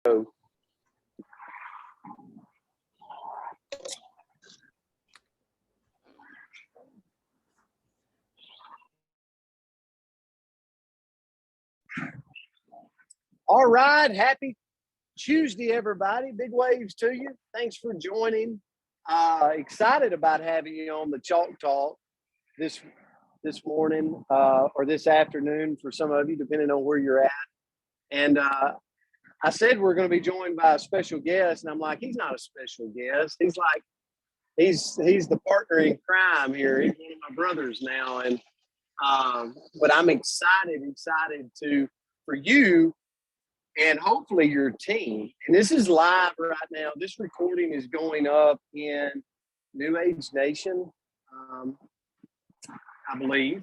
All right. Happy Tuesday, everybody. Big waves to you. Thanks for joining. Excited about having you on the Chalk Talk this morning or this afternoon for some of you, depending on where you're at. And I said we're going to be joined by a special guest, and I'm like, he's not a special guest. He's like, he's the partner in crime here. He's one of my brothers now, and but I'm excited for you. And hopefully your team, and this is live right now. This recording is going up in New Age Nation, I believe.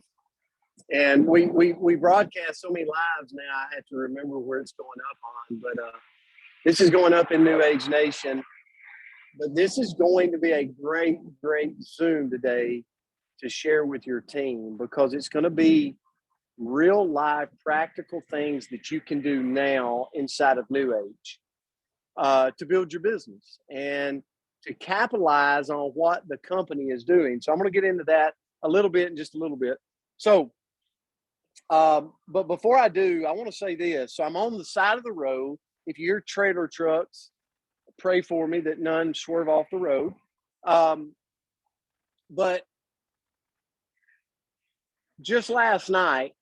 And we broadcast so many lives now, I have to remember where it's going up on. But this is going up in New Age Nation. But this is going to be a great Zoom today to share with your team, because it's going to be real life practical things that you can do now inside of New Age to build your business and to capitalize on what the company is doing. So I'm going to get into that a little bit in just a little bit. So, but before I do, I want to say this. So I'm on the side of the road. If you hear trailer trucks, pray for me that none swerve off the road. But just last night,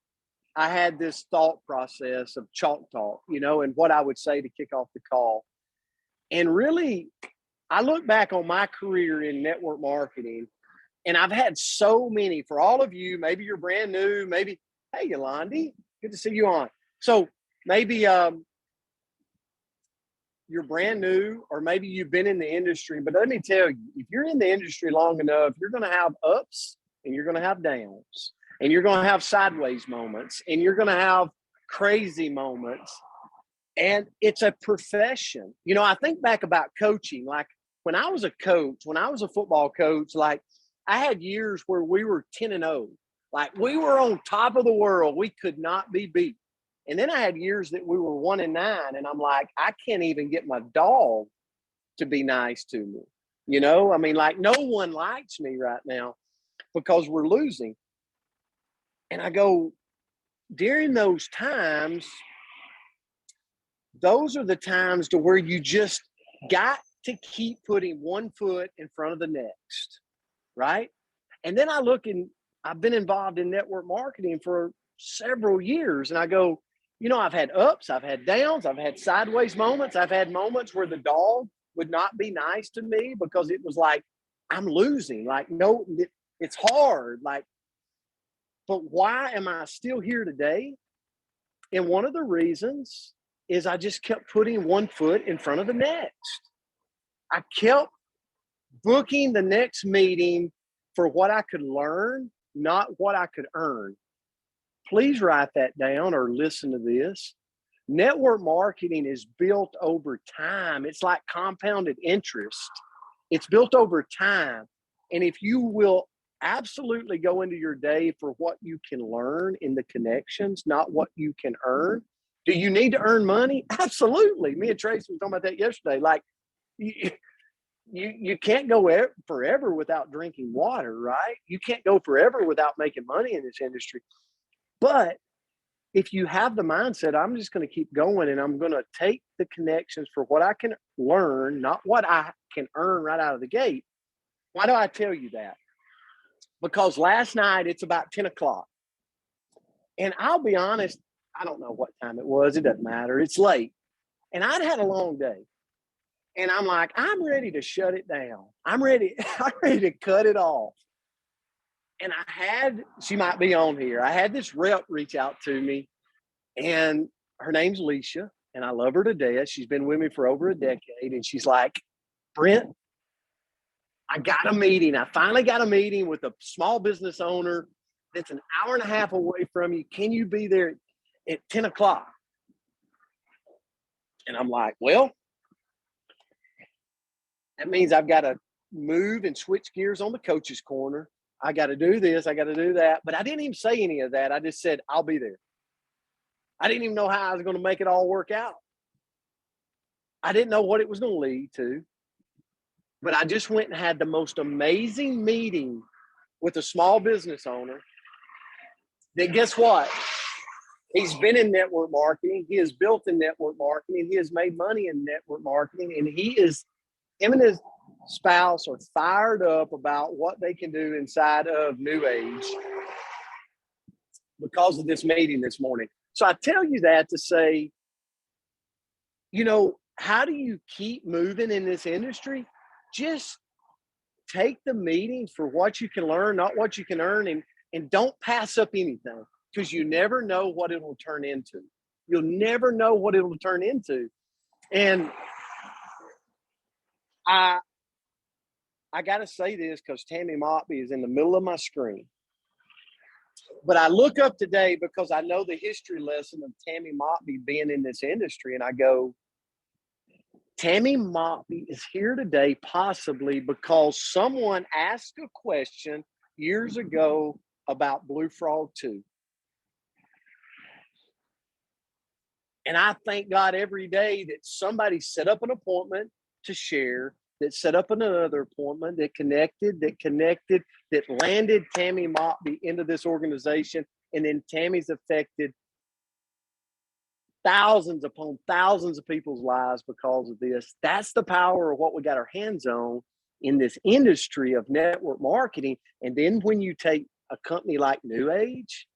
I had this thought process of Chalk Talk, and what I would say to kick off the call. And really, I look back on my career in network marketing, and I've had so many. For all of you, maybe you're brand new, maybe, hey, Yolandi, good to see you on. So maybe you're brand new, or maybe you've been in the industry. But let me tell you, if you're in the industry long enough, you're going to have ups and you're going to have downs. And you're going to have sideways moments, and you're going to have crazy moments. And it's a profession. I think back about coaching. Like when I was a coach, when I was a football coach, like I had years where we were 10-0. Like we were on top of the world. We could not be beat. And then I had years that we were 1-9. And I'm like, I can't even get my dog to be nice to me. I mean, like no one likes me right now because we're losing. And I go, during those times, those are the times to where you just got to keep putting one foot in front of the next, right? And then I look, and I've been involved in network marketing for several years, and I go, I've had ups, I've had downs, I've had sideways moments. I've had moments where the dog would not be nice to me because it was like, I'm losing. Like, no, it's hard. But why am I still here today? And one of the reasons is I just kept putting one foot in front of the next. I kept booking the next meeting for what I could learn, not what I could earn. Please write that down or listen to this. Network marketing is built over time. It's like compounded interest. It's built over time. And if you will absolutely go into your day for what you can learn in the connections, not what you can earn. Do you need to earn money? Absolutely. Me and Tracy were talking about that yesterday. Like you can't go forever without drinking water, right? You can't go forever without making money in this industry. But if you have the mindset, I'm just going to keep going, and I'm going to take the connections for what I can learn, not what I can earn right out of the gate. Why do I tell you that? Because last night, it's about 10 o'clock. And I'll be honest, I don't know what time it was. It doesn't matter. It's late. And I'd had a long day. And I'm like, I'm ready to shut it down. I'm ready to cut it off. And she might be on here. I had this rep reach out to me. And her name's Leisha. And I love her to death. She's been with me for over a decade. And she's like, Brent, I got a meeting. I finally got a meeting with a small business owner that's an hour and a half away from you. Can you be there at 10 o'clock? And I'm like, well, that means I've got to move and switch gears on the coach's corner. I got to do this. I got to do that. But I didn't even say any of that. I just said, I'll be there. I didn't even know how I was going to make it all work out. I didn't know what it was going to lead to, but I just went and had the most amazing meeting with a small business owner that, guess what? He's been in network marketing. He has built in network marketing. He has made money in network marketing. And him and his spouse are fired up about what they can do inside of New Age because of this meeting this morning. So I tell you that to say, how do you keep moving in this industry? Just take the meetings for what you can learn, not what you can earn, and don't pass up anything, because you never know what it will turn into. You'll never know what it will turn into. And I got to say this because Tammy Motby is in the middle of my screen. But I look up today because I know the history lesson of Tammy Motby being in this industry. And I go, Tammy Motby is here today possibly because someone asked a question years ago about Blue Frog 2. And I thank God every day that somebody set up an appointment to share, that set up another appointment, that connected, that landed Tammy Motby into this organization. And then Tammy's affected thousands upon thousands of people's lives because of this. That's the power of what we got our hands on in this industry of network marketing. And then when you take a company like New Age,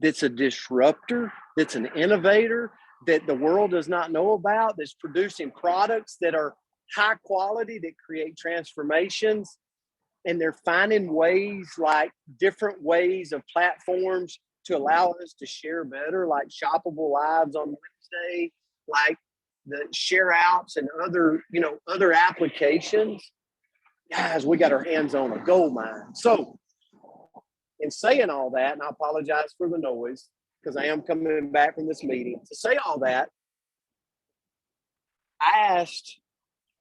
that's a disruptor, that's an innovator, that the world does not know about, that's producing products that are high quality, that create transformations, and they're finding ways, like different ways of platforms to allow us to share better, like Shoppable Lives on Wednesday, like the share outs and other applications. Guys, we got our hands on a gold mine. So in saying all that, and I apologize for the noise because I am coming back from this meeting, to say all that, I asked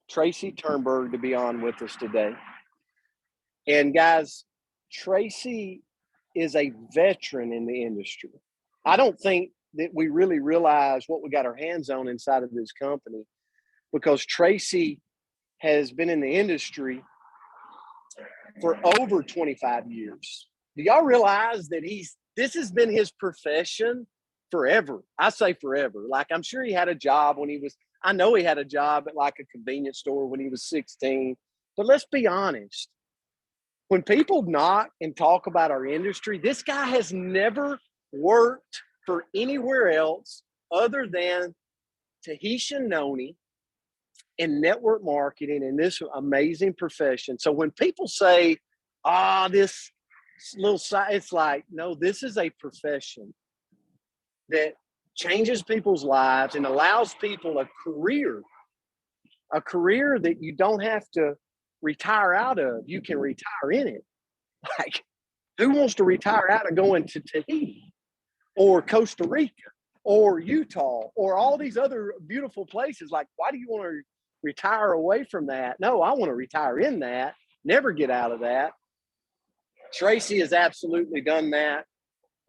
Tracy Ternberg to be on with us today. And guys, Tracy is a veteran in the industry. I don't think that we really realize what we got our hands on inside of this company, because Tracy has been in the industry for over 25 years. Do y'all realize that this has been his profession forever? I say forever. Like, I'm sure he had a job I know he had a job at like a convenience store when he was 16. But let's be honest. When people knock and talk about our industry, this guy has never worked for anywhere else other than Tahitian Noni in network marketing in this amazing profession. So when people say, this little side, it's like, no, this is a profession that changes people's lives and allows people a career that you don't have to retire out of. You can retire in it. Like, who wants to retire out of going to Tahiti or Costa Rica or Utah or all these other beautiful places? Like, why do you want to retire away from that? No, I want to retire in that, never get out of that. Tracy has absolutely done that.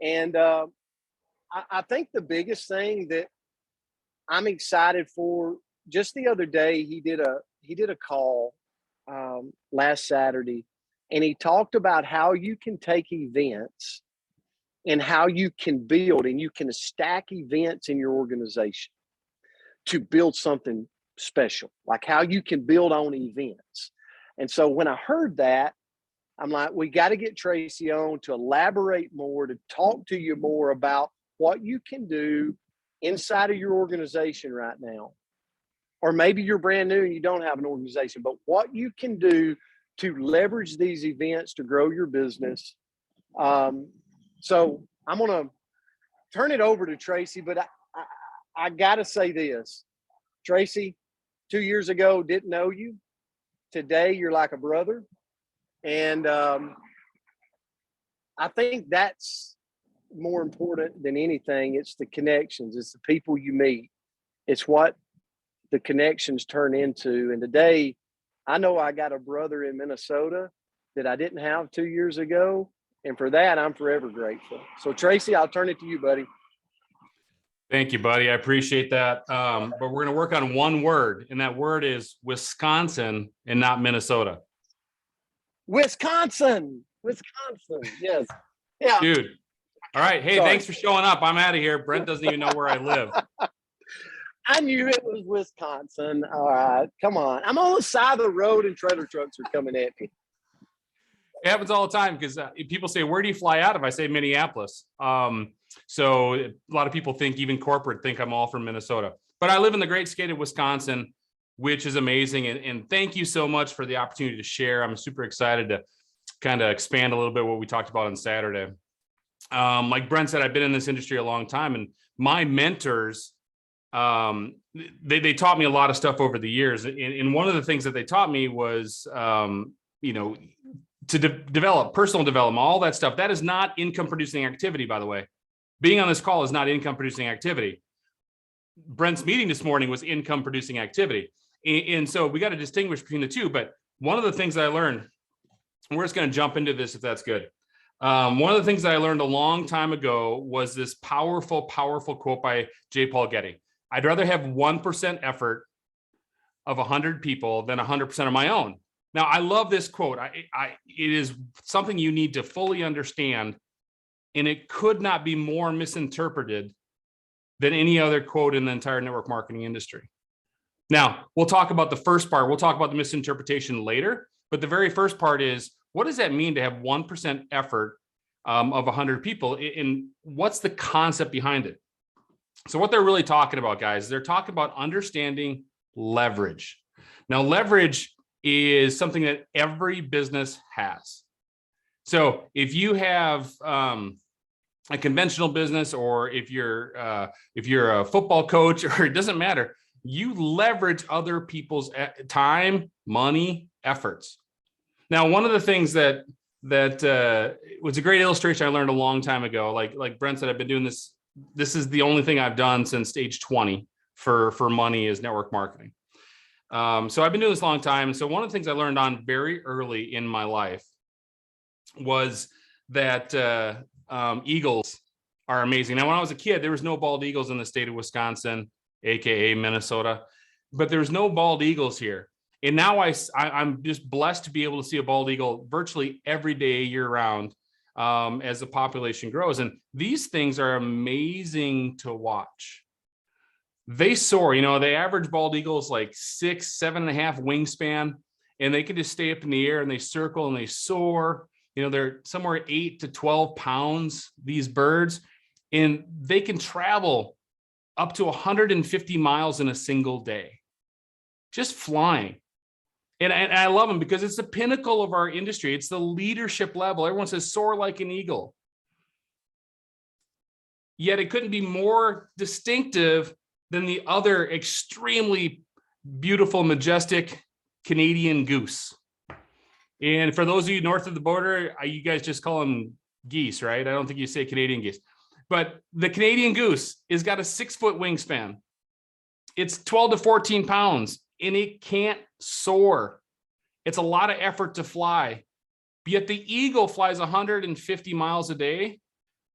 And I think the biggest thing that I'm excited for, just the other day, he did a call last Saturday, and he talked about how you can take events and how you can build and you can stack events in your organization to build something special, like how you can build on events. And so when I heard that, I'm like, we got to get Tracy on to elaborate more, to talk to you more about what you can do inside of your organization right now. Or maybe you're brand new and you don't have an organization, but what you can do to leverage these events to grow your business. So I'm going to turn it over to Tracy, but I got to say this. Tracy, 2 years ago, didn't know you. Today, you're like a brother. And I think that's more important than anything. It's the connections. It's the people you meet. It's what the connections turn into. And today, I know I got a brother in Minnesota that I didn't have 2 years ago. And for that, I'm forever grateful. So, Tracy, I'll turn it to you, buddy. Thank you, buddy. I appreciate that. But we're going to work on one word, and that word is Wisconsin and not Minnesota. Wisconsin. Yes. Yeah. Dude. All right. Hey, thanks for showing up. I'm out of here. Brent doesn't even know where I live. I knew it was Wisconsin. All right. Come on. I'm on the side of the road and trailer trucks are coming at me. It happens all the time because people say, where do you fly out of? I say Minneapolis. So a lot of people think, even corporate, think I'm all from Minnesota. But I live in the great state of Wisconsin, which is amazing. And thank you so much for the opportunity to share. I'm super excited to kind of expand a little bit what we talked about on Saturday. Like Brent said, I've been in this industry a long time, and my mentors, they taught me a lot of stuff over the years. And one of the things that they taught me was, to develop personal development, all that stuff. That is not income producing activity, by the way. Being on this call is not income producing activity. Brent's meeting this morning was income producing activity. And so we got to distinguish between the two. But one of the things that I learned, and we're just going to jump into this if that's good. One of the things that I learned a long time ago was this powerful quote by J. Paul Getty. I'd rather have 1% effort of 100 people than 100% of my own. Now, I love this quote. It is something you need to fully understand, and it could not be more misinterpreted than any other quote in the entire network marketing industry. Now, we'll talk about the first part. We'll talk about the misinterpretation later, but the very first part is, what does that mean to have 1% effort of 100 people? And what's the concept behind it? So what they're really talking about, guys, they're talking about understanding leverage. Now, leverage is something that every business has. So if you have a conventional business, or if you're a football coach, or it doesn't matter, you leverage other people's time, money, efforts. Now, one of the things that was a great illustration I learned a long time ago, like Brent said, I've been doing this. This is the only thing I've done since age 20 for money is network marketing. So I've been doing this a long time. And so one of the things I learned on very early in my life was that eagles are amazing. Now, when I was a kid, there was no bald eagles in the state of Wisconsin, AKA Minnesota, but there's no bald eagles here. And now I'm just blessed to be able to see a bald eagle virtually every day, year round, as the population grows. And these things are amazing to watch. They soar, the average bald eagle is like 6, 7.5 wingspan, and they can just stay up in the air and they circle and they soar. They're somewhere 8 to 12 pounds, these birds, and they can travel up to 150 miles in a single day, just flying. And I love them because it's the pinnacle of our industry. It's the leadership level. Everyone says soar like an eagle. Yet it couldn't be more distinctive than the other extremely beautiful, majestic Canadian goose. And for those of you north of the border, you guys just call them geese, right? I don't think you say Canadian geese. But the Canadian goose has got a 6-foot wingspan. It's 12 to 14 pounds, and it can't soar. It's a lot of effort to fly. Yet the eagle flies 150 miles a day.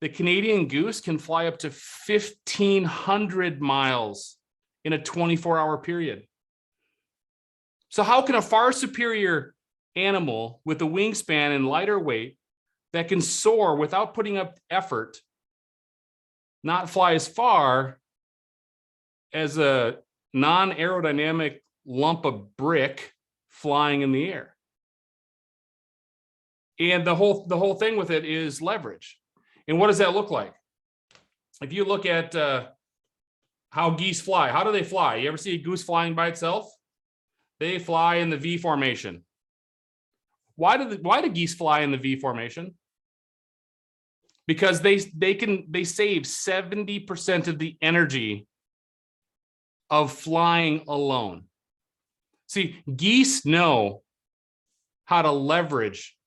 The Canadian goose can fly up to 1,500 miles in a 24-hour period. So how can a far superior animal with a wingspan and lighter weight that can soar without putting up effort not fly as far as a non-aerodynamic lump of brick flying in the air? And the whole thing with it is leverage. And what does that look like? If you look at how geese fly, how do they fly? You ever see a goose flying by itself? They fly in the V formation. Why do geese fly in the V formation? Because they save 70% of the energy of flying alone. See, geese know how to leverage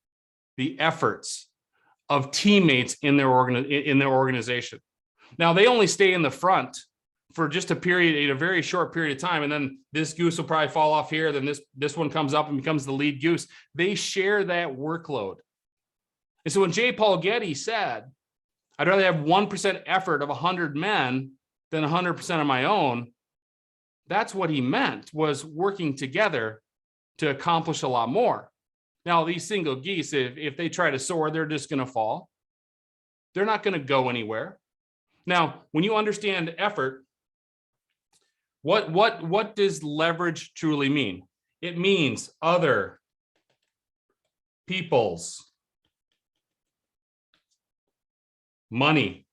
the efforts of teammates in their organization. Now, they only stay in the front for just a very short period of time, and then this goose will probably fall off here, then this one comes up and becomes the lead goose. They share that workload. And so when J. Paul Getty said, I'd rather have 1% effort of 100 men than 100% on my own. That's what he meant, was working together to accomplish a lot more. Now, these single geese, if they try to soar, they're just going to fall. They're not going to go anywhere. Now, when you understand effort, what does leverage truly mean? It means other people's money.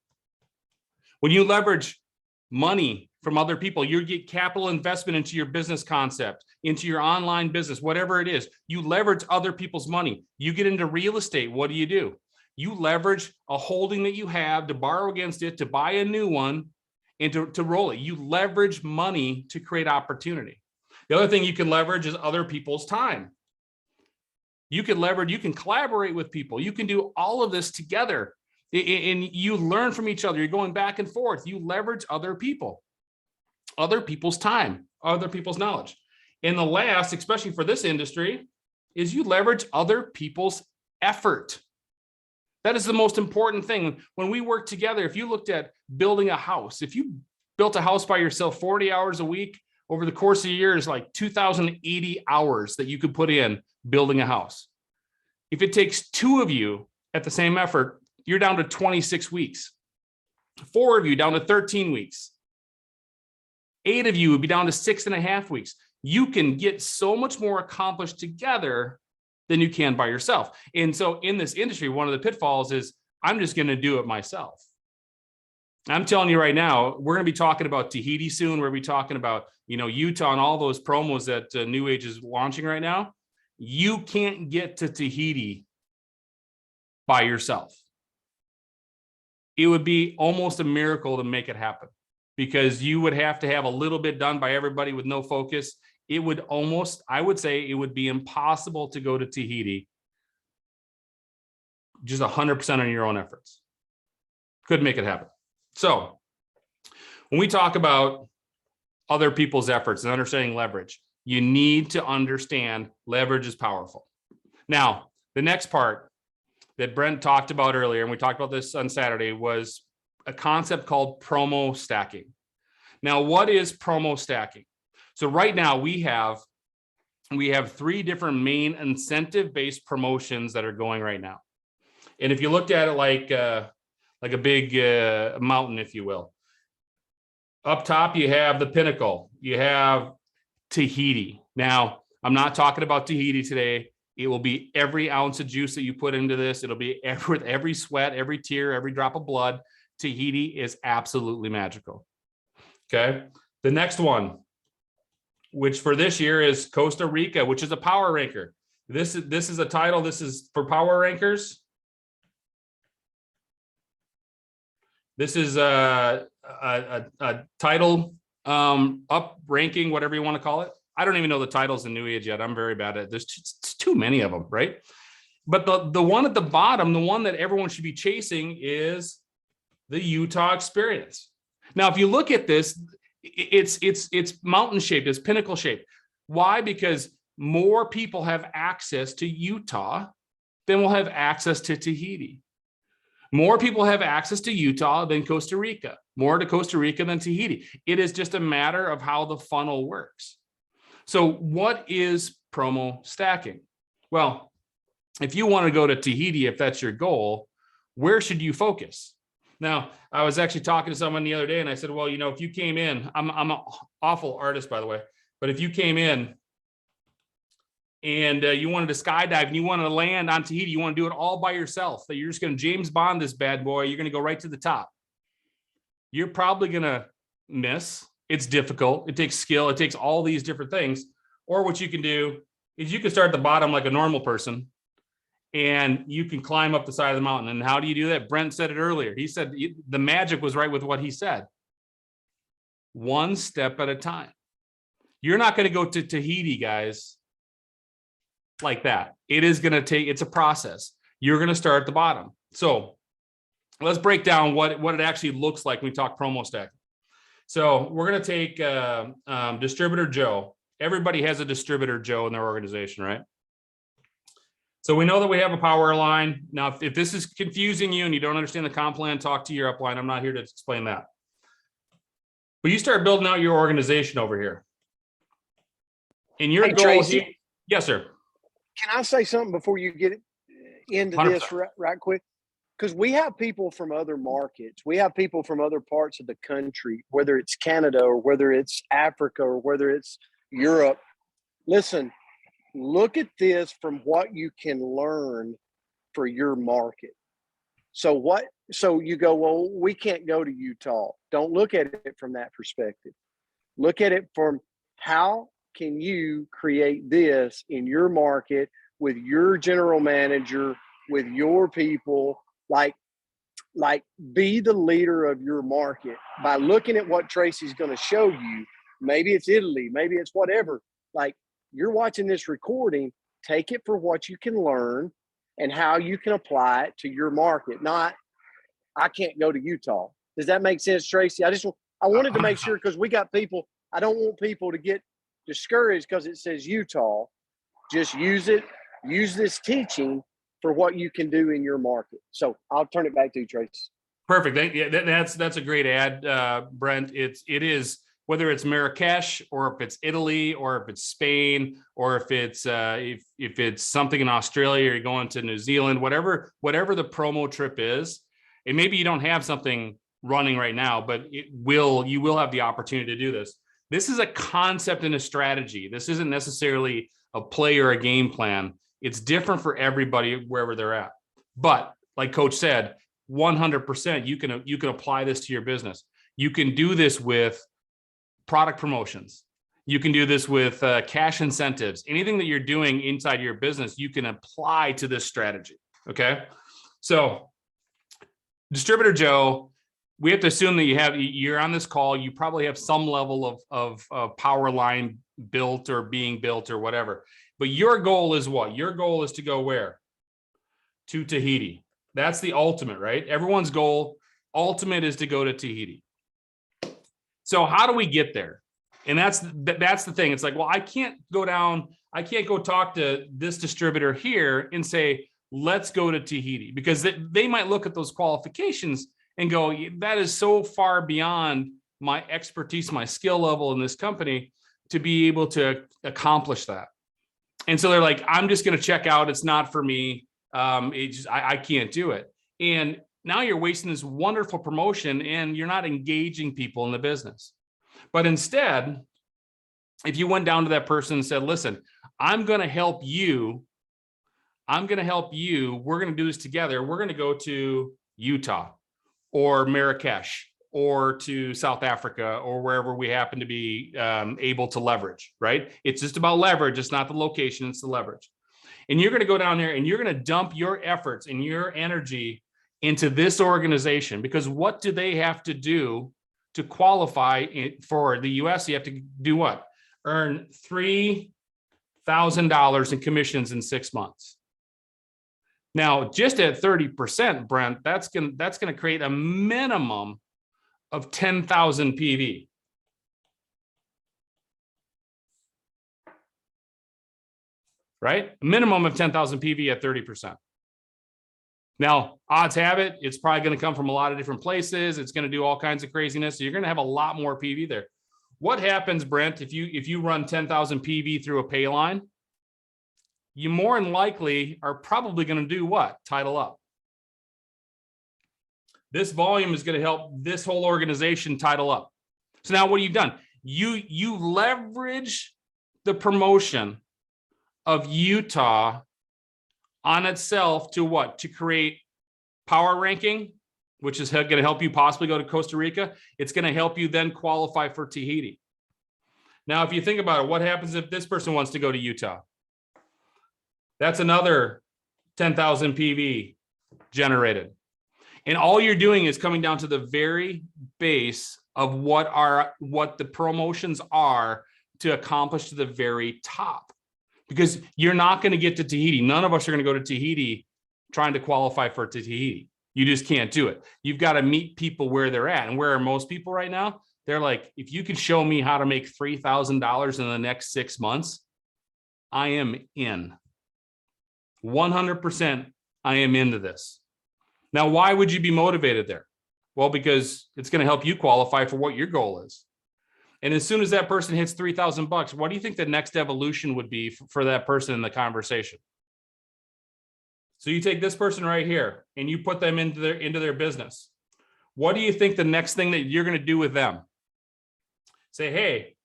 When you leverage money from other people, you get capital investment into your business concept, into your online business, whatever it is. You leverage other people's money. You get into real estate. What do? You leverage a holding that you have to borrow against it, to buy a new one, and to roll it. You leverage money to create opportunity. The other thing you can leverage is other people's time. You can leverage, you can collaborate with people. You can do all of this together, and you learn from each other. You're going back and forth. You leverage other people, other people's time, other people's knowledge. And the last, especially for this industry, is you leverage other people's effort. That is the most important thing. When we work together, if you looked at building a house, if you built a house by yourself 40 hours a week, over the course of a year is like 2,080 hours that you could put in building a house. If it takes two of you at the same effort, you're down to 26 weeks. 4 of you down to 13 weeks. 8 of you would be down to 6.5 weeks. You can get so much more accomplished together than you can by yourself. And so in this industry, one of the pitfalls is I'm just going to do it myself. I'm telling you right now, we're going to be talking about Tahiti soon. We're going to be talking about, Utah and all those promos that New Age is launching right now. You can't get to Tahiti by yourself. It would be almost a miracle to make it happen, because you would have to have a little bit done by everybody with no focus. It would almost, I would say it would be impossible to go to Tahiti just 100% on your own efforts. Could make it happen. So when we talk about other people's efforts and understanding leverage, you need to understand leverage is powerful. Now, the next part that Brent talked about earlier, and we talked about this on Saturday, was a concept called promo stacking. Now, what is promo stacking? So right now we have 3 different main incentive-based promotions that are going right now. And if you looked at it like a big mountain, if you will, up top you have the pinnacle. You have Tahiti. Now, I'm not talking about Tahiti today. It will be every ounce of juice that you put into this. It'll be every sweat, every tear, every drop of blood. Tahiti is absolutely magical. Okay. The next one, which for this year is Costa Rica, which is a power ranker. This is a title. This is for power rankers. This is a title up ranking, whatever you want to call it. I don't even know the titles in New Age yet. I'm very bad at it. There's too many of them, right? But the one at the bottom, the one that everyone should be chasing, is the Utah experience. Now, if you look at this, it's mountain shaped, it's pinnacle shaped. Why? Because more people have access to Utah than will have access to Tahiti. More people have access to Utah than Costa Rica, more to Costa Rica than Tahiti. It is just a matter of how the funnel works. So what is promo stacking? Well, if you want to go to Tahiti, if that's your goal, where should you focus? Now, I was actually talking to someone the other day and I said, well, if you came in, I'm an awful artist, by the way, but if you came in and you wanted to skydive and you wanted to land on Tahiti, you want to do it all by yourself, that you're just going to James Bond this bad boy, you're going to go right to the top. You're probably going to miss. It's difficult. It takes skill. It takes all these different things. Or what you can do is you can start at the bottom like a normal person and you can climb up the side of the mountain. And how do you do that? Brent said it earlier. He said the magic was right with what he said. One step at a time. You're not going to go to Tahiti, guys, like that. It is going to take, it's a process. You're going to start at the bottom. So let's break down what it actually looks like when we talk promo stack. So we're going to take Distributor Joe. Everybody has a Distributor Joe in their organization, right? So we know that we have a power line. Now, if this is confusing you and you don't understand the comp plan, talk to your upline. I'm not here to explain that. But you start building out your organization over here. And your Hey, goal Tracy, here, yes, sir. can I say something before you get into 100%. this right quick? Because we have people from other markets. We have people from other parts of the country, whether it's Canada or whether it's Africa or whether it's Europe. Listen, look at this from what you can learn for your market. So you go, well, we can't go to Utah. Don't look at it from that perspective. Look at it from how can you create this in your market with your general manager, with your people, like be the leader of your market by looking at what Tracy's going to show you. Maybe it's Italy, maybe it's whatever. Like, you're watching this recording, take it for what you can learn and how you can apply it to your market. Not, I can't go to Utah. Does that make sense, Tracy? I wanted to make sure, because we got people, I don't want people to get discouraged because it says Utah. Just use this teaching for what you can do in your market. So I'll turn it back to you, Tracy. Perfect. That's a great ad, Brent. It is, whether it's Marrakesh or if it's Italy or if it's Spain or if it's if it's something in Australia, you're going to New Zealand, whatever the promo trip is. And maybe you don't have something running right now, but you will have the opportunity to do this. This is a concept and a strategy. This isn't necessarily a play or a game plan. It's different for everybody wherever they're at. But like Coach said, 100%, you can apply this to your business. You can do this with product promotions. You can do this with cash incentives. Anything that you're doing inside your business, you can apply to this strategy. Okay. So Distributor Joe, we have to assume that you're on this call. You probably have some level of power line built or being built or whatever. But your goal is what? Your goal is to go where? To Tahiti. That's the ultimate, right? Everyone's goal, ultimate, is to go to Tahiti. So how do we get there? And that's the thing. It's like, well, I can't go talk to this distributor here and say, let's go to Tahiti, because they might look at those qualifications and go, that is so far beyond my expertise, my skill level in this company to be able to accomplish that. And so they're like, I'm just going to check out. It's not for me. I can't do it. And now you're wasting this wonderful promotion and you're not engaging people in the business. But instead, if you went down to that person and said, listen, I'm going to help you. We're going to do this together. We're going to go to Utah or Marrakesh or to South Africa or wherever we happen to be able to leverage, right? It's just about leverage. It's not the location, it's the leverage. And you're going to go down there and you're going to dump your efforts and your energy into this organization, because what do they have to do to qualify for the US? You have to do what? Earn $3,000 in commissions in 6 months. Now, just at 30%, Brent, that's going to create a minimum of 10,000 PV. Right? A minimum of 10,000 PV at 30%. Now, odds have it, it's probably going to come from a lot of different places. It's going to do all kinds of craziness. So you're going to have a lot more PV there. What happens, Brent, if you run 10,000 PV through a pay line? You more than likely are probably going to do what? Title up. This volume is going to help this whole organization title up. So now what have you done? You leverage the promotion of Utah on itself to what? To create power ranking, which is going to help you possibly go to Costa Rica. It's going to help you then qualify for Tahiti. Now, if you think about it, what happens if this person wants to go to Utah? That's another 10,000 PV generated. And all you're doing is coming down to the very base of what the promotions are to accomplish to the very top. Because you're not going to get to Tahiti. None of us are going to go to Tahiti trying to qualify for Tahiti. You just can't do it. You've got to meet people where they're at. And where are most people right now? They're like, if you can show me how to make $3,000 in the next 6 months, I am in. 100%, I am into this. Now, why would you be motivated there? Well, because it's going to help you qualify for what your goal is. And as soon as that person hits $3,000, what do you think the next evolution would be for that person in the conversation? So you take this person right here and you put them into their business. What do you think the next thing that you're going to do with them? Say, hey,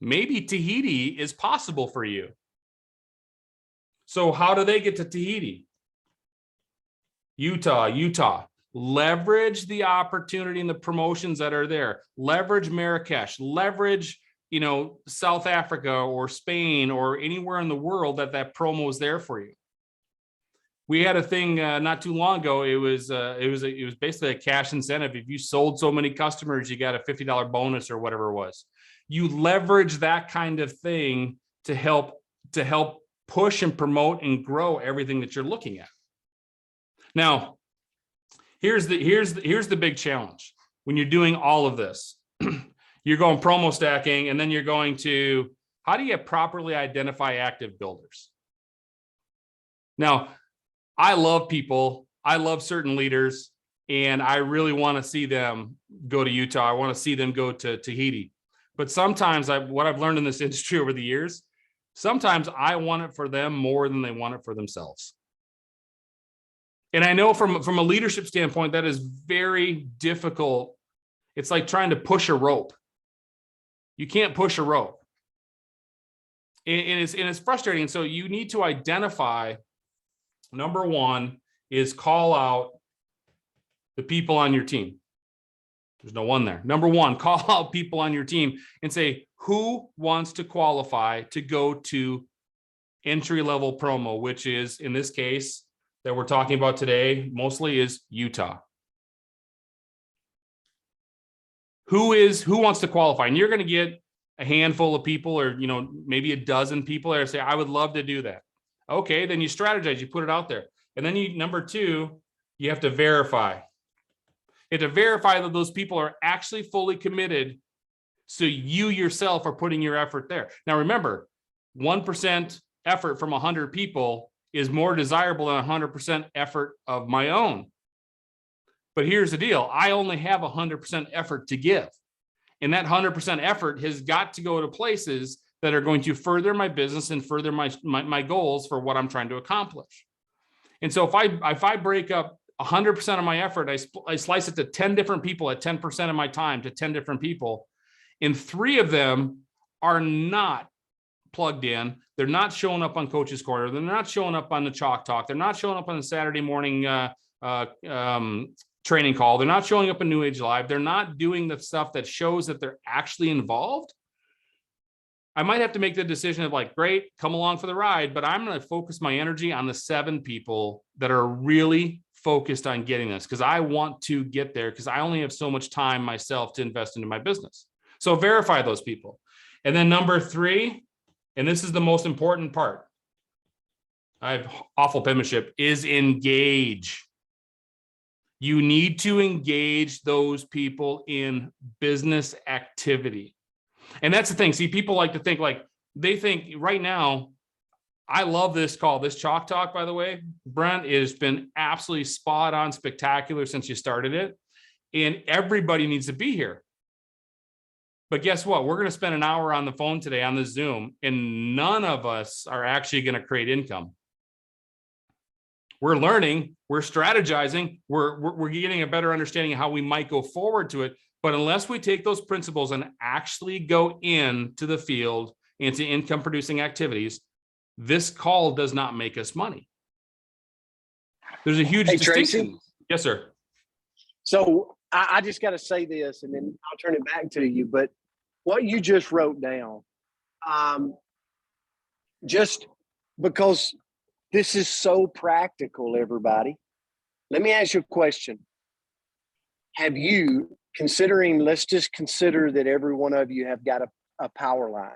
maybe Tahiti is possible for you. So how do they get to Tahiti? Utah. Leverage the opportunity and the promotions that are there. Leverage Marrakesh. Leverage, South Africa or Spain or anywhere in the world that promo is there for you. We had a thing not too long ago. It was basically a cash incentive. If you sold so many customers, you got a $50 bonus or whatever it was. You leverage that kind of thing to help push and promote and grow everything that you're looking at. Now, here's the big challenge. When you're doing all of this, you're going promo stacking, and then you're going to, how do you properly identify active builders? Now, I love people. I love certain leaders, and I really want to see them go to Utah. I want to see them go to Tahiti. But sometimes what I've learned in this industry over the years, sometimes I want it for them more than they want it for themselves. And I know from a leadership standpoint, that is very difficult. It's like trying to push a rope. You can't push a rope. And it's frustrating. And so you need to identify, number one is call out the people on your team. There's no one there. Number one, call out people on your team and say, who wants to qualify to go to entry-level promo, which is, in this case that we're talking about today, mostly is Utah. Who wants to qualify? And you're going to get a handful of people, or maybe a dozen people that say, I would love to do that. Okay, then you strategize, you put it out there. And then number two, you have to verify. You have to verify that those people are actually fully committed, so you yourself are putting your effort there. Now remember, 1% effort from 100 people is more desirable than 100% effort of my own. But here's the deal. I only have 100% effort to give. And that 100% effort has got to go to places that are going to further my business and further my goals for what I'm trying to accomplish. And so if I break up 100% of my effort, I slice it to 10 different people at 10% of my time to 10 different people, and 3 of them are not plugged in. They're not showing up on Coach's Corner. They're not showing up on the Chalk Talk. They're not showing up on the Saturday morning training call. They're not showing up in New Age Live. They're not doing the stuff that shows that they're actually involved. I might have to make the decision of like, great, come along for the ride, but I'm going to focus my energy on the 7 people that are really focused on getting this, because I want to get there, because I only have so much time myself to invest into my business. So verify those people. And then number 3, and this is the most important part, I have awful penmanship, is engage. You need to engage those people in business activity. And that's the thing. See, people like to think like, they think right now, I love this call, this Chalk Talk, by the way, Brent, it has been absolutely spot on, spectacular since you started it. And everybody needs to be here. But guess what? We're going to spend an hour on the phone today on the Zoom, and none of us are actually going to create income. We're learning, we're strategizing, we're getting a better understanding of how we might go forward to it. But unless we take those principles and actually go into the field, into income producing activities, this call does not make us money. There's a huge distinction. Tracy? Yes, sir. So I just got to say this, and then I'll turn it back to you. But what you just wrote down, just because this is so practical, everybody, let me ask you a question. Have you, let's just consider that every one of you have got a power line.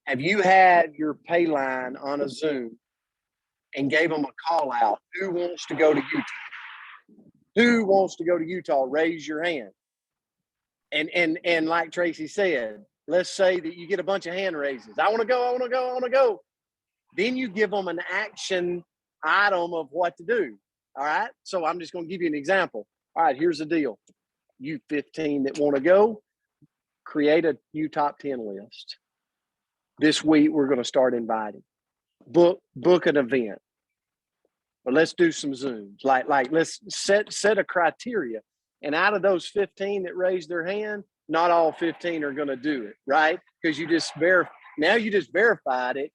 Have you had your pay line on a Zoom and gave them a call out? Who wants to go to Utah? Who wants to go to Utah? Raise your hand. And like Tracy said, let's say that you get a bunch of hand raises. I want to go, I want to go, I want to go. Then you give them an action item of what to do. All right. So I'm just going to give you an example. All right, here's the deal. You 15 that want to go, create a new top 10 list. This week, we're going to start inviting. Book an event. Or let's do some Zooms. Like let's set a criteria. And out of those 15 that raised their hand, not all 15 are going to do it, right? Because you just verified it.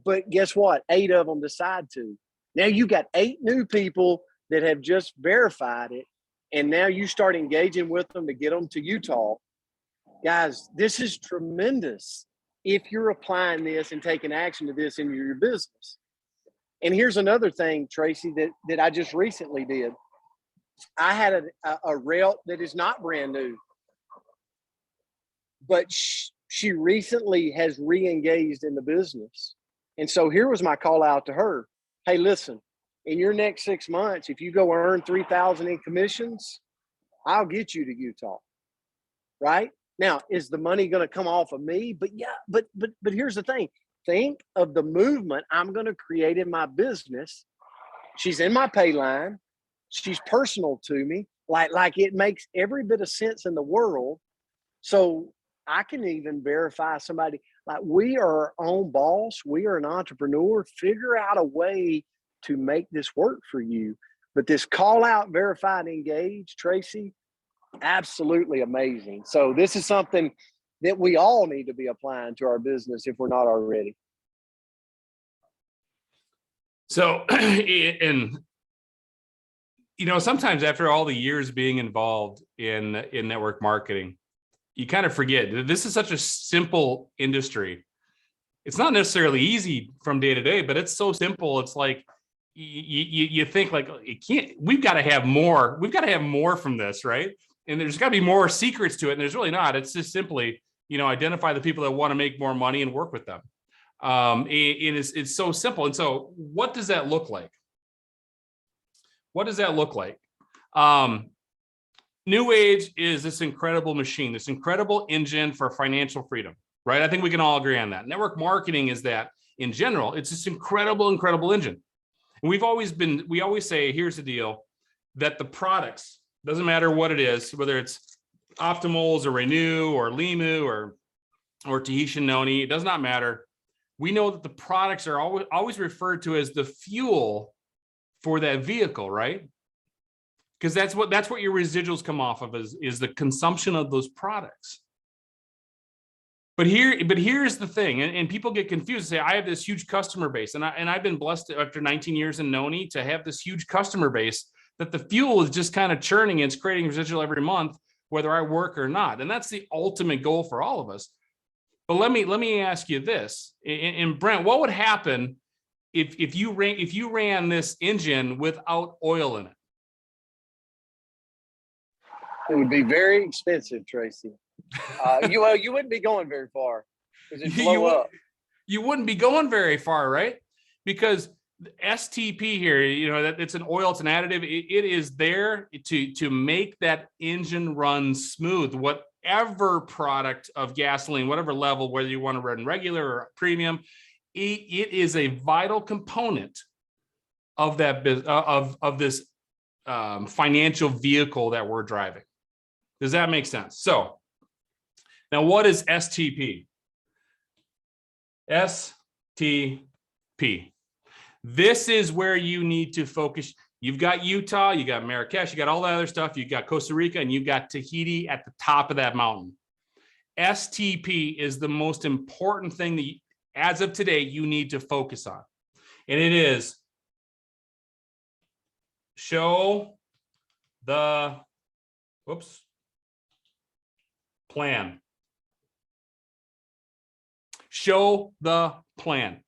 But guess what? 8 of them decide to. Now you got 8 new people that have just verified it. And now you start engaging with them to get them to Utah. Guys, this is tremendous if you're applying this and taking action to this in your business. And here's another thing, Tracy, that I just recently did. I had a rep that is not brand new, but she recently has re-engaged in the business. And so here was my call out to her. Hey, listen, in your next 6 months, if you go earn $3,000 in commissions, I'll get you to Utah, right? Now, is the money going to come off of me? But yeah, but here's the thing. Think of the movement I'm going to create in my business. She's in my pay line. She's personal to me. Like it makes every bit of sense in the world. So I can even verify somebody. Like, we are our own boss. We are an entrepreneur. Figure out a way to make this work for you. But this call out, verify, and engage, Tracy, absolutely amazing. So this is something that we all need to be applying to our business if we're not already. So, and sometimes after all the years being involved in network marketing, you kind of forget that this is such a simple industry. It's not necessarily easy from day to day, but it's so simple. It's like you think like, it can't. We've got to have more. We've got to have more from this, right? And there's got to be more secrets to it. And there's really not. It's just simply, identify the people that want to make more money and work with them. It's so simple. And so what does that look like? What does that look like? New Age is this incredible machine, this incredible engine for financial freedom, right? I think we can all agree on that. Network marketing is that in general, it's this incredible, incredible engine. And we always say, here's the deal, that the products, doesn't matter what it is, whether it's Optimals or Renew or Limu or Tahitian Noni, it does not matter. We know that the products are always referred to as the fuel for that vehicle, right? Because that's what your residuals come off of is the consumption of those products. But here's the thing, and people get confused and say, I have this huge customer base, and I've been blessed after 19 years in Noni to have this huge customer base that the fuel is just kind of churning and it's creating residual every month, whether I work or not. And that's the ultimate goal for all of us. But let me ask you this, and Brent, what would happen if you ran this engine without oil in it? It would be very expensive, Tracy. You wouldn't be going very far because it'd blow up. You wouldn't be going very far, right? Because STP here, that it's an oil, it's an additive. It is there to make that engine run smooth. Whatever product of gasoline, whatever level, whether you want to run regular or premium, it is a vital component of that of this financial vehicle that we're driving. Does that make sense? So now, what is STP? STP. This is where you need to focus. You've got Utah, you got Marrakesh, you got all that other stuff. You've got Costa Rica, and you've got Tahiti at the top of that mountain. STP is the most important thing that, as of today, you need to focus on. And it is show the plan. Show the plan.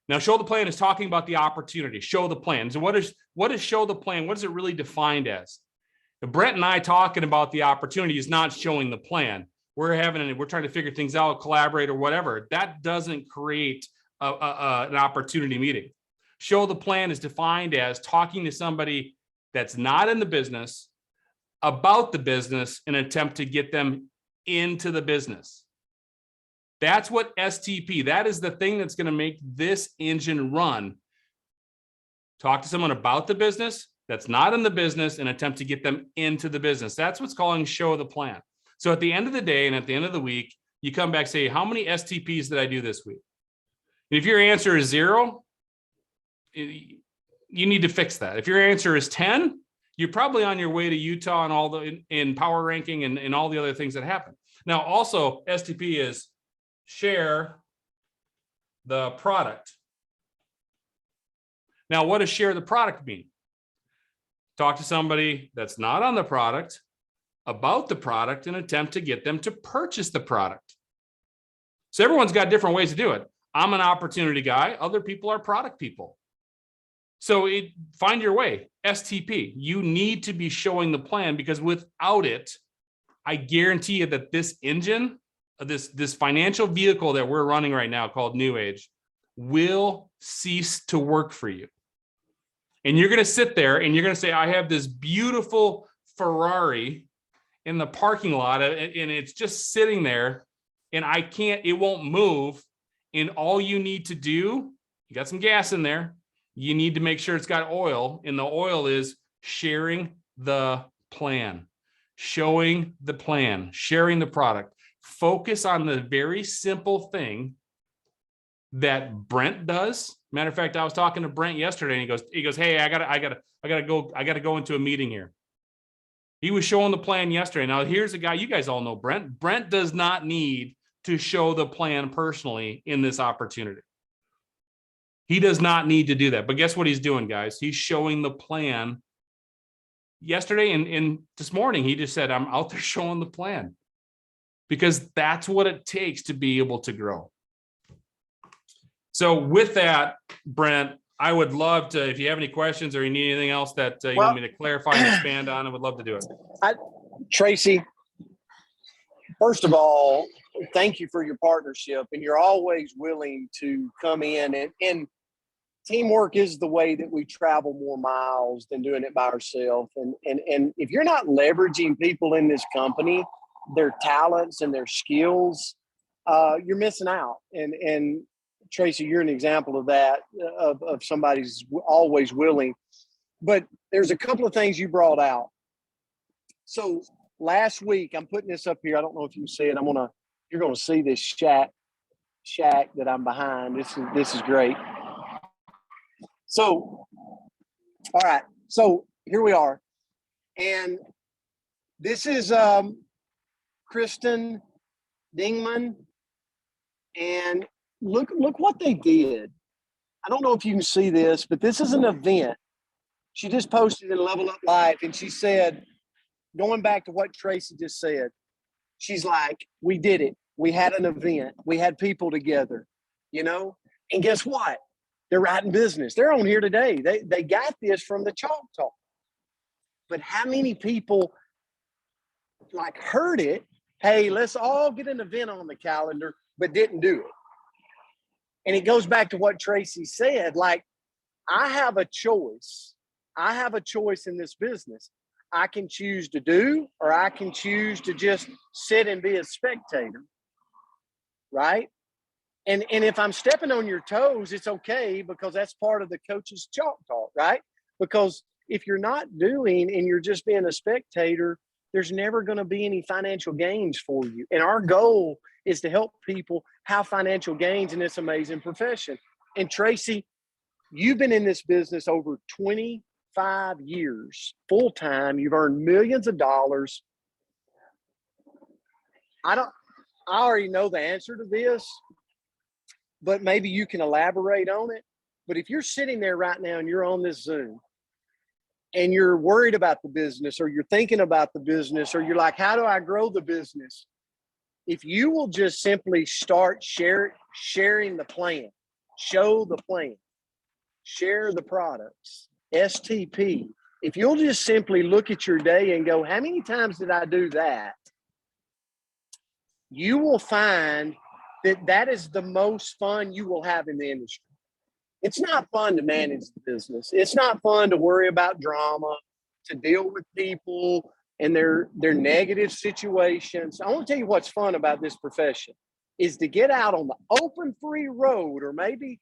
Now, show the plan is talking about the opportunity. Show the plan. So what is show the plan? What is it really defined as? Brent and I talking about the opportunity is not showing the plan. We're trying to figure things out, collaborate or whatever. That doesn't create an opportunity meeting. Show the plan is defined as talking to somebody that's not in the business about the business in an attempt to get them into the business. That's what STP, that is the thing that's going to make this engine run. Talk to someone about the business that's not in the business and attempt to get them into the business. That's what's calling show the plan. So at the end of the day and at the end of the week, you come back, say, how many STPs did I do this week? If your answer is 0, you need to fix that. If your answer is 10, you're probably on your way to Utah and all the in power ranking and all the other things that happen. Now, also STP is share the product. Now, what does share the product mean? Talk to somebody that's not on the product about the product and attempt to get them to purchase the product. So everyone's got different ways to do it. I'm an opportunity guy. Other people are product people. So find your way. STP, you need to be showing the plan, because without it, I guarantee you that this engine, this financial vehicle that we're running right now called New Age, will cease to work for you. And you're going to sit there and you're going to say, I have this beautiful Ferrari in the parking lot and it's just sitting there and it won't move. And all you need to do, you got some gas in there. You need to make sure it's got oil. And the oil is sharing the plan, showing the plan, sharing the product. Focus on the very simple thing that Brent does. Matter of fact, I was talking to Brent yesterday and he goes, hey, I gotta go into a meeting here. He was showing the plan yesterday. Now here's a guy, you guys all know Brent. Brent does not need to show the plan personally in this opportunity. He does not need to do that. But guess what he's doing, guys? He's showing the plan. Yesterday and this morning, he just said, I'm out there showing the plan, because that's what it takes to be able to grow. So with that, Brent, I would love to, if you have any questions or you need anything else that you want me to clarify and expand on, I would love to do it. Tracy, first of all, thank you for your partnership, and you're always willing to come in, and teamwork is the way that we travel more miles than doing it by ourselves. And if you're not leveraging people in this company, their talents and their skills, you're missing out. And Tracy, you're an example of that, of somebody who's always willing. But there's a couple of things you brought out. So last week, I'm putting this up here. I don't know if you see it. You're gonna see this shack that I'm behind. This is great. So, all right. So here we are, and this is Kristen Dingman, and look what they did. I don't know if you can see this, but this is an event. She just posted in Level Up Life, and she said, going back to what Tracy just said, she's like, we did it. We had an event. We had people together, and guess what? They're writing business. They're on here today. They got this from the Chalk Talk. But how many people heard it? Hey, let's all get an event on the calendar, but didn't do it. And it goes back to what Tracy said. I have a choice. I have a choice in this business. I can choose to do, or I can choose to just sit and be a spectator. Right? And if I'm stepping on your toes, it's okay, because that's part of the coach's Chalk Talk, right? Because if you're not doing and you're just being a spectator, there's never going to be any financial gains for you. And our goal is to help people have financial gains in this amazing profession. And Tracy, you've been in this business over 25 years, full time. You've earned millions of dollars. I already know the answer to this, but maybe you can elaborate on it. But if you're sitting there right now and you're on this Zoom and you're worried about the business, or you're thinking about the business, or you're like, how do I grow the business? If you will just simply start sharing the plan, show the plan, share the products, STP. If you'll just simply look at your day and go, how many times did I do that? You will find that is the most fun you will have in the industry. It's not fun to manage the business. It's not fun to worry about drama, to deal with people and their negative situations. I want to tell you what's fun about this profession is to get out on the open free road, or maybe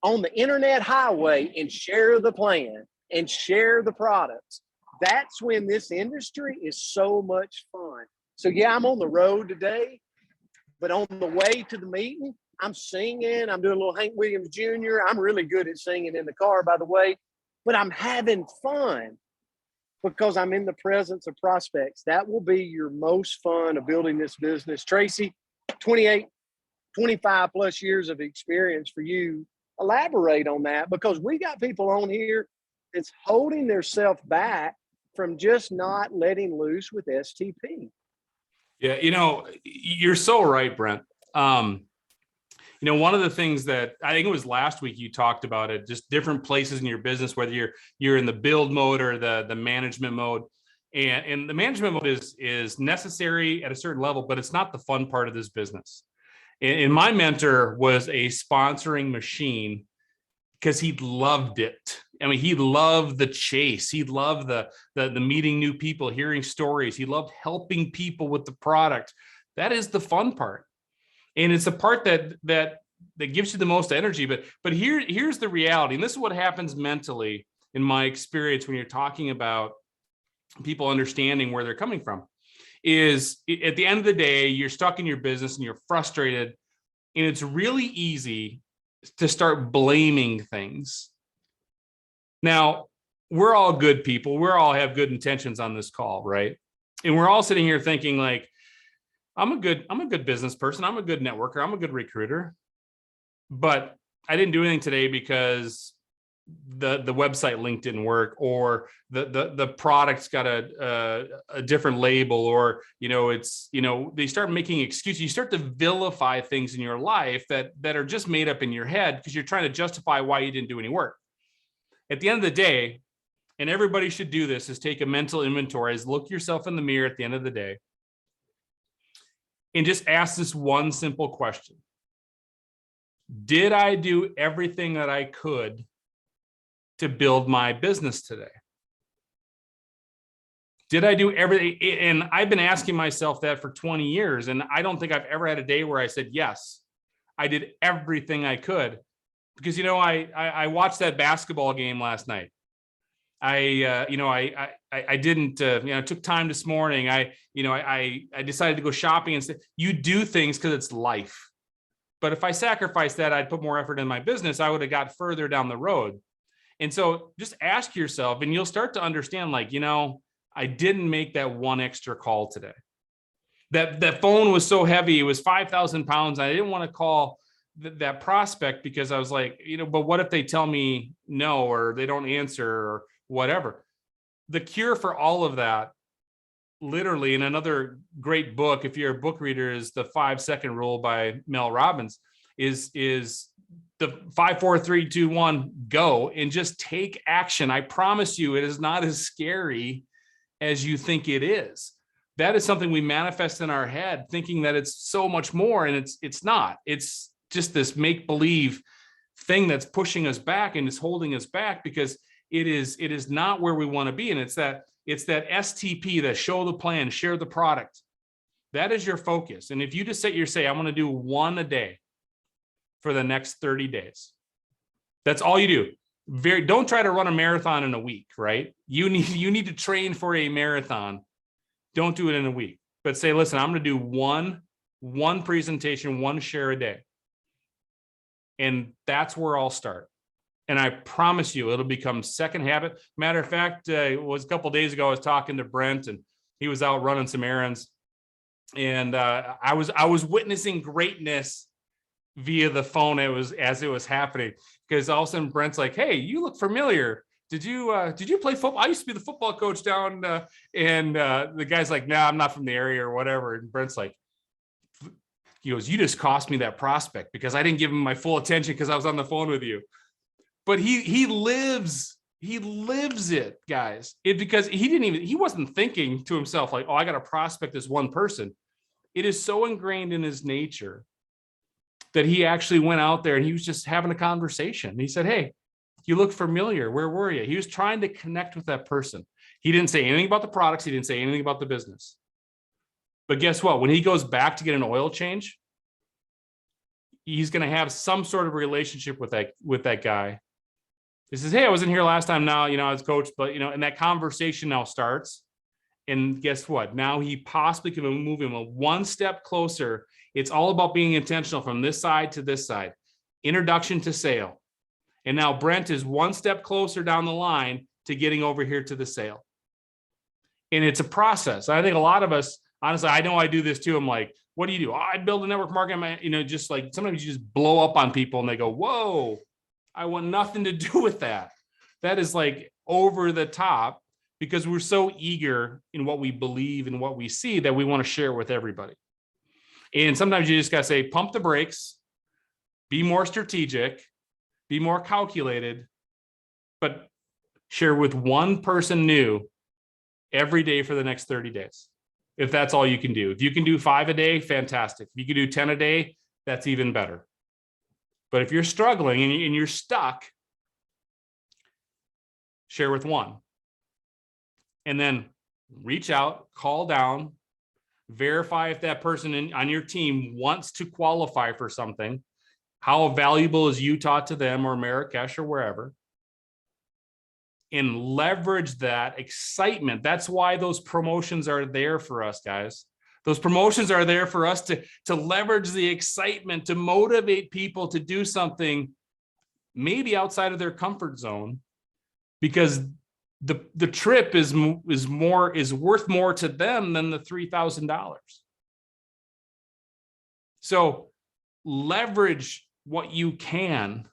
on the internet highway, and share the plan and share the products. That's when this industry is so much fun. So yeah, I'm on the road today, but on the way to the meeting, I'm singing. I'm doing a little Hank Williams Jr. I'm really good at singing in the car, by the way, but I'm having fun because I'm in the presence of prospects. That will be your most fun of building this business. Tracy, 28, 25 plus years of experience for you. Elaborate on that, because we got people on here that's holding themselves back from just not letting loose with STP. Yeah, you're so right, Brent. One of the things that I think it was last week you talked about it, just different places in your business, whether you're in the build mode or the management mode. And the management mode is necessary at a certain level, but it's not the fun part of this business. And my mentor was a sponsoring machine because he loved it. I mean, he loved the chase. He loved the meeting new people, hearing stories. He loved helping people with the product. That is the fun part. And it's the part that gives you the most energy. But here's the reality. And this is what happens mentally in my experience when you're talking about people understanding where they're coming from, is at the end of the day, you're stuck in your business and you're frustrated. And it's really easy to start blaming things. Now, we're all good people. We all have good intentions on this call, right? And we're all sitting here thinking like, I'm a good business person. I'm a good networker. I'm a good recruiter. But I didn't do anything today because the website link didn't work, or the product's got a different label, or they start making excuses. You start to vilify things in your life that are just made up in your head because you're trying to justify why you didn't do any work. At the end of the day, and everybody should do this, is take a mental inventory, is look yourself in the mirror at the end of the day and just ask this one simple question. Did I do everything that I could to build my business today? Did I do everything? And I've been asking myself that for 20 years. And I don't think I've ever had a day where I said, yes, I did everything I could. Because, I watched that basketball game last night. I didn't, took time this morning. I decided to go shopping and say, you do things because it's life. But if I sacrificed that, I'd put more effort in my business. I would have got further down the road. And so just ask yourself, and you'll start to understand, like, I didn't make that one extra call today. That phone was so heavy. It was 5,000 pounds. I didn't want to call that prospect because I was like, but what if they tell me no, or they don't answer, or whatever? The cure for all of that, literally, in another great book, if you're a book reader, is the 5-second rule by Mel Robbins, is the 5, 4, 3, 2, 1, go, and just take action. I promise you, it is not as scary as you think it is. That is something we manifest in our head, thinking that it's so much more, and it's not. It's just this make-believe thing that's pushing us back and is holding us back, because it is not where we want to be. And it's that STP, that show the plan, share the product. That is your focus. And if you just say, I want to do one a day for the next 30 days. That's all you do. Don't try to run a marathon in a week, right? You need to train for a marathon. Don't do it in a week, but say, listen, I'm going to do one presentation, one share a day. And that's where I'll start. And I promise you, it'll become second habit. Matter of fact, it was a couple of days ago, I was talking to Brent, and he was out running some errands. And I was witnessing greatness via the phone as it was happening, because all of a sudden Brent's like, hey, you look familiar. Did you play football? I used to be the football coach down, and the guy's like, no, I'm not from the area or whatever. And Brent's like, he goes, you just cost me that prospect because I didn't give him my full attention because I was on the phone with you. But he lives it, guys. Because he wasn't thinking to himself like, oh, I got to prospect this one person. It is so ingrained in his nature that he actually went out there and he was just having a conversation. And he said, hey, you look familiar. Where were you? He was trying to connect with that person. He didn't say anything about the products. He didn't say anything about the business. But guess what? When he goes back to get an oil change, he's going to have some sort of relationship with that guy. He says, hey, I wasn't here last time. Now, I was coach, but, and that conversation now starts. And guess what? Now he possibly can move him one step closer. It's all about being intentional from this side to this side. Introduction to sale. And now Brent is one step closer down the line to getting over here to the sale. And it's a process. I think a lot of us, honestly, I know I do this too. I'm like, what do you do? Oh, I build a network marketing, just like sometimes you just blow up on people and they go, whoa, I want nothing to do with that. That is like over the top because we're so eager in what we believe and what we see that we want to share with everybody. And sometimes you just got to say, pump the brakes, be more strategic, be more calculated, but share with one person new every day for the next 30 days. If that's all you can do. If you can do 5 a day, fantastic. If you can do 10 a day, that's even better. But if you're struggling and you're stuck, share with one. And then reach out, call down, verify if that person on your team wants to qualify for something. How valuable is Utah to them or Marrakesh or wherever? And leverage that excitement. That's why those promotions are there for us, guys. Those promotions are there for us to leverage the excitement, to motivate people to do something maybe outside of their comfort zone, because the trip is worth more to them than the $3,000. So leverage what you can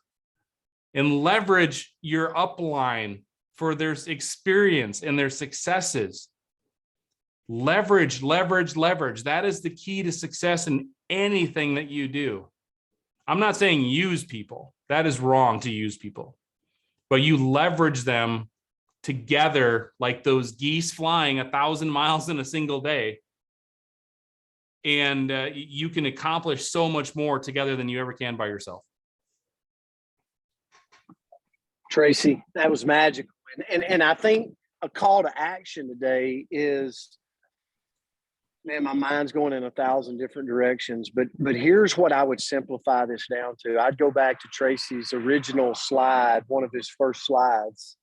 and leverage your upline for their experience and their successes. Leverage. That is the key to success in anything that you do. I'm not saying use people. That is wrong to use people. But you leverage them together like those geese flying 1,000 miles in a single day. And you can accomplish so much more together than you ever can by yourself. Tracy, that was magical. And I think a call to action today is, man, my mind's going in 1,000 different directions, but here's what I would simplify this down to. I'd go back to Tracy's original slide. One of his first slides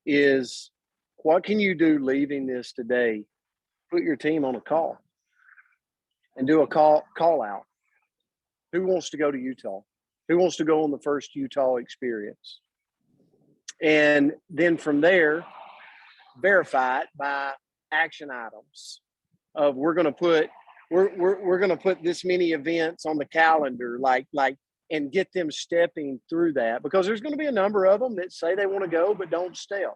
is, what can you do leaving this today? Put your team on a call and do a call out. Who wants to go to Utah? Who wants to go on the first Utah experience? And then from there, verify it by action items of we're going to put this many events on the calendar, like, and get them stepping through that, because there's going to be a number of them that say they want to go, but don't step.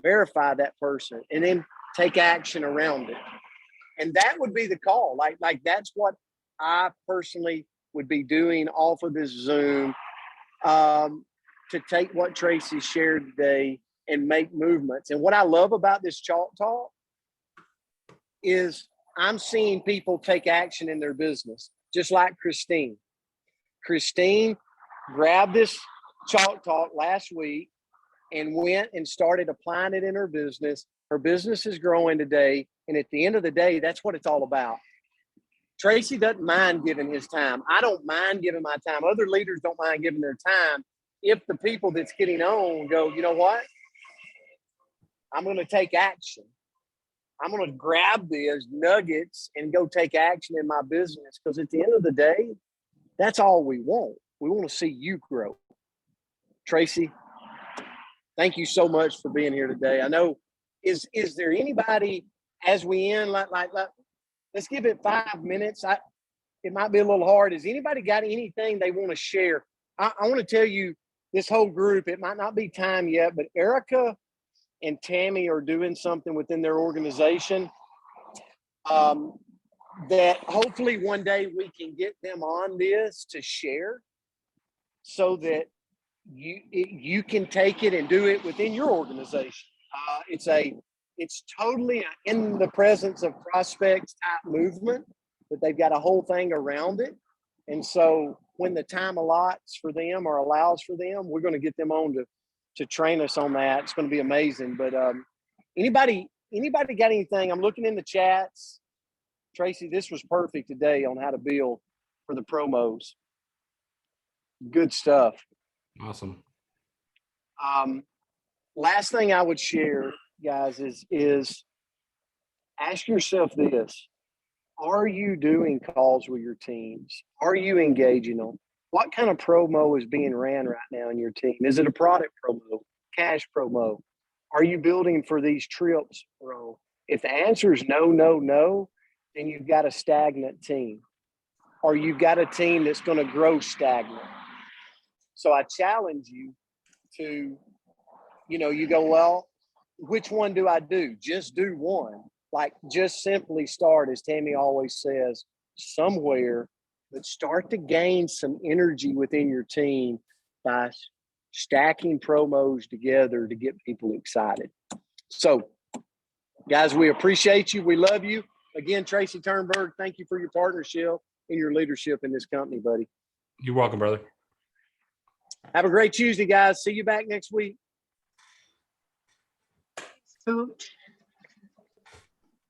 Verify that person and then take action around it. And that would be the call. Like that's what I personally would be doing off of this Zoom, to take what Tracy shared today and make movements. And what I love about this Chalk Talk is I'm seeing people take action in their business, just like Christine. Christine grabbed this Chalk Talk last week and went and started applying it in her business. Her business is growing today. And at the end of the day, that's what it's all about. Tracy doesn't mind giving his time. I don't mind giving my time. Other leaders don't mind giving their time. If the people that's getting on go, you know what? I'm going to take action. I'm going to grab these nuggets and go take action in my business, because at the end of the day, that's all we want. We want to see you grow. Tracy, thank you so much for being here today. I know, is there anybody as we end, like let's give it 5 minutes. It might be a little hard. Has anybody got anything they want to share? I want to tell you, this whole group, it might not be time yet, but Erica and Tammy are doing something within their organization that hopefully one day we can get them on this to share, so that you can take it and do it within your organization. It's totally in the presence of prospects type movement, but they've got a whole thing around it. And so when the time allots for them or allows for them, we're going to get them on to train us on that. It's going to be amazing. But anybody got anything? I'm looking in the chats. Tracy, this was perfect today on how to build for the promos. Good stuff. Awesome. Last thing I would share, guys, is ask yourself this. Are you doing calls with your teams? Are you engaging them? What kind of promo is being ran right now in your team? Is it a product promo, cash promo? Are you building for these trips, bro? If the answer is no, no, no, then you've got a stagnant team, or you've got a team that's going to grow stagnant. So I challenge you to, you go, well, which one do I do? Just do one. Like, just simply start, as Tammy always says, somewhere, but start to gain some energy within your team by stacking promos together to get people excited. So, guys, we appreciate you. We love you. Again, Tracy Ternberg, thank you for your partnership and your leadership in this company, buddy. You're welcome, brother. Have a great Tuesday, guys. See you back next week. Coach.